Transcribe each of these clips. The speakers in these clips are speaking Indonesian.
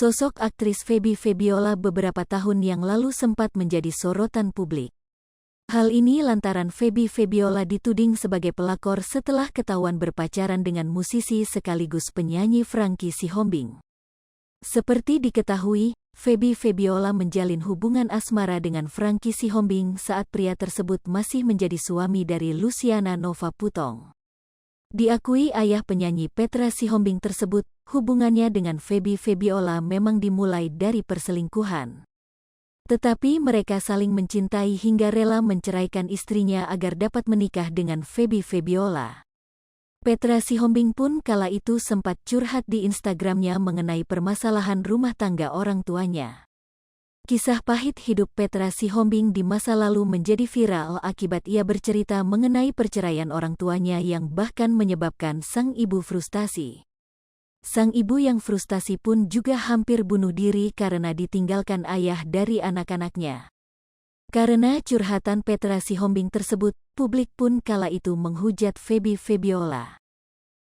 Sosok aktris Feby Febiola beberapa tahun yang lalu sempat menjadi sorotan publik. Hal ini lantaran Feby Febiola dituding sebagai pelakor setelah ketahuan berpacaran dengan musisi sekaligus penyanyi Franky Sihombing. Seperti diketahui, Feby Febiola menjalin hubungan asmara dengan Franky Sihombing saat pria tersebut masih menjadi suami dari Luciana Nova Putong. Diakui ayah penyanyi Petra Sihombing tersebut, hubungannya dengan Feby Febiola memang dimulai dari perselingkuhan. Tetapi mereka saling mencintai hingga rela menceraikan istrinya agar dapat menikah dengan Feby Febiola. Petra Sihombing pun kala itu sempat curhat di Instagramnya mengenai permasalahan rumah tangga orang tuanya. Kisah pahit hidup Petra Sihombing di masa lalu menjadi viral akibat ia bercerita mengenai perceraian orang tuanya yang bahkan menyebabkan sang ibu frustasi. Sang ibu yang frustasi pun juga hampir bunuh diri karena ditinggalkan ayah dari anak-anaknya. Karena curhatan Petra Sihombing tersebut, publik pun kala itu menghujat Feby Febiola.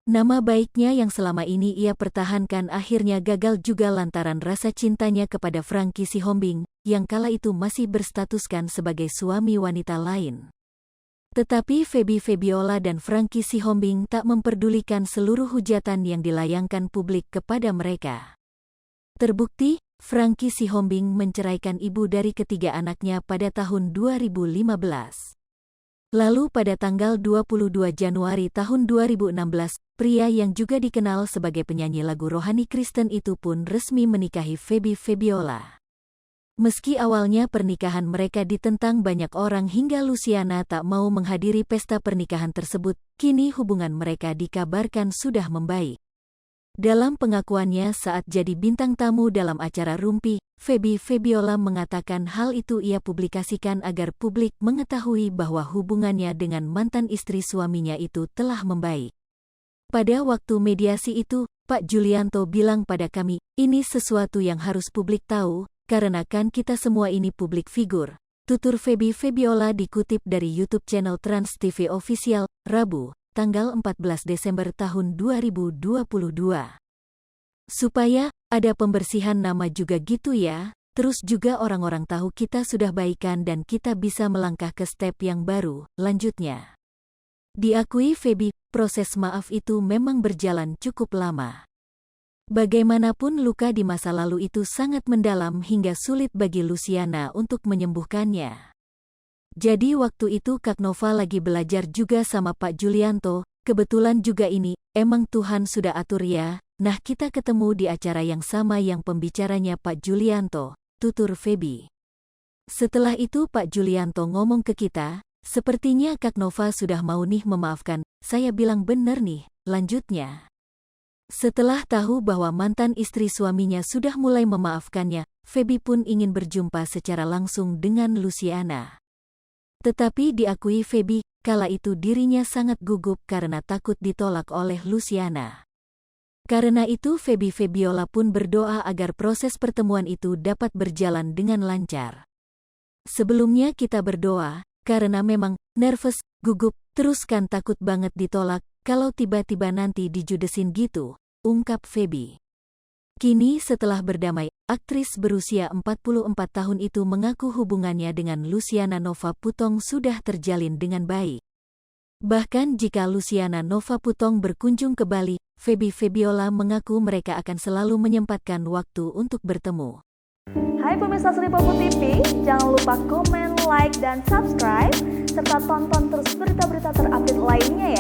Nama baiknya yang selama ini ia pertahankan akhirnya gagal juga lantaran rasa cintanya kepada Franky Sihombing, yang kala itu masih berstatuskan sebagai suami wanita lain. Tetapi Feby Febiola dan Franky Sihombing tak memperdulikan seluruh hujatan yang dilayangkan publik kepada mereka. Terbukti, Franky Sihombing menceraikan ibu dari ketiga anaknya pada tahun 2015. Lalu pada tanggal 22 Januari tahun 2016, pria yang juga dikenal sebagai penyanyi lagu rohani Kristen itu pun resmi menikahi Feby Febiola. Meski awalnya pernikahan mereka ditentang banyak orang hingga Luciana tak mau menghadiri pesta pernikahan tersebut, kini hubungan mereka dikabarkan sudah membaik. Dalam pengakuannya saat jadi bintang tamu dalam acara Rumpi, Feby Febiola mengatakan hal itu ia publikasikan agar publik mengetahui bahwa hubungannya dengan mantan istri suaminya itu telah membaik. Pada waktu mediasi itu, Pak Julianto bilang pada kami, ini sesuatu yang harus publik tahu, karena kan kita semua ini publik figur. Tutur Feby Febiola dikutip dari YouTube channel Trans TV Official, Rabu, tanggal 14 Desember tahun 2022. Supaya ada pembersihan nama juga gitu ya, terus juga orang-orang tahu kita sudah baikan dan kita bisa melangkah ke step yang baru, lanjutnya. Diakui Feby, proses maaf itu memang berjalan cukup lama. Bagaimanapun luka di masa lalu itu sangat mendalam hingga sulit bagi Luciana untuk menyembuhkannya. Jadi waktu itu Kak Nova lagi belajar juga sama Pak Julianto, kebetulan juga ini, emang Tuhan sudah atur ya, nah kita ketemu di acara yang sama yang pembicaranya Pak Julianto, tutur Feby. Setelah itu Pak Julianto ngomong ke kita, sepertinya Kak Nova sudah mau nih memaafkan, saya bilang bener nih, lanjutnya. Setelah tahu bahwa mantan istri suaminya sudah mulai memaafkannya, Feby pun ingin berjumpa secara langsung dengan Luciana. Tetapi diakui Feby, kala itu dirinya sangat gugup karena takut ditolak oleh Luciana. Karena itu Feby Febiola pun berdoa agar proses pertemuan itu dapat berjalan dengan lancar. Sebelumnya kita berdoa, karena memang nervous, gugup, terus kan takut banget ditolak, kalau tiba-tiba nanti dijudesin gitu, ungkap Feby. Kini setelah berdamai, aktris berusia 44 tahun itu mengaku hubungannya dengan Luciana Nova Putong sudah terjalin dengan baik. Bahkan jika Luciana Nova Putong berkunjung ke Bali, Feby Febiola mengaku mereka akan selalu menyempatkan waktu untuk bertemu. Hai pemirsa Sri Popo TV, jangan lupa komen, like, dan subscribe, serta tonton terus berita-berita terupdate lainnya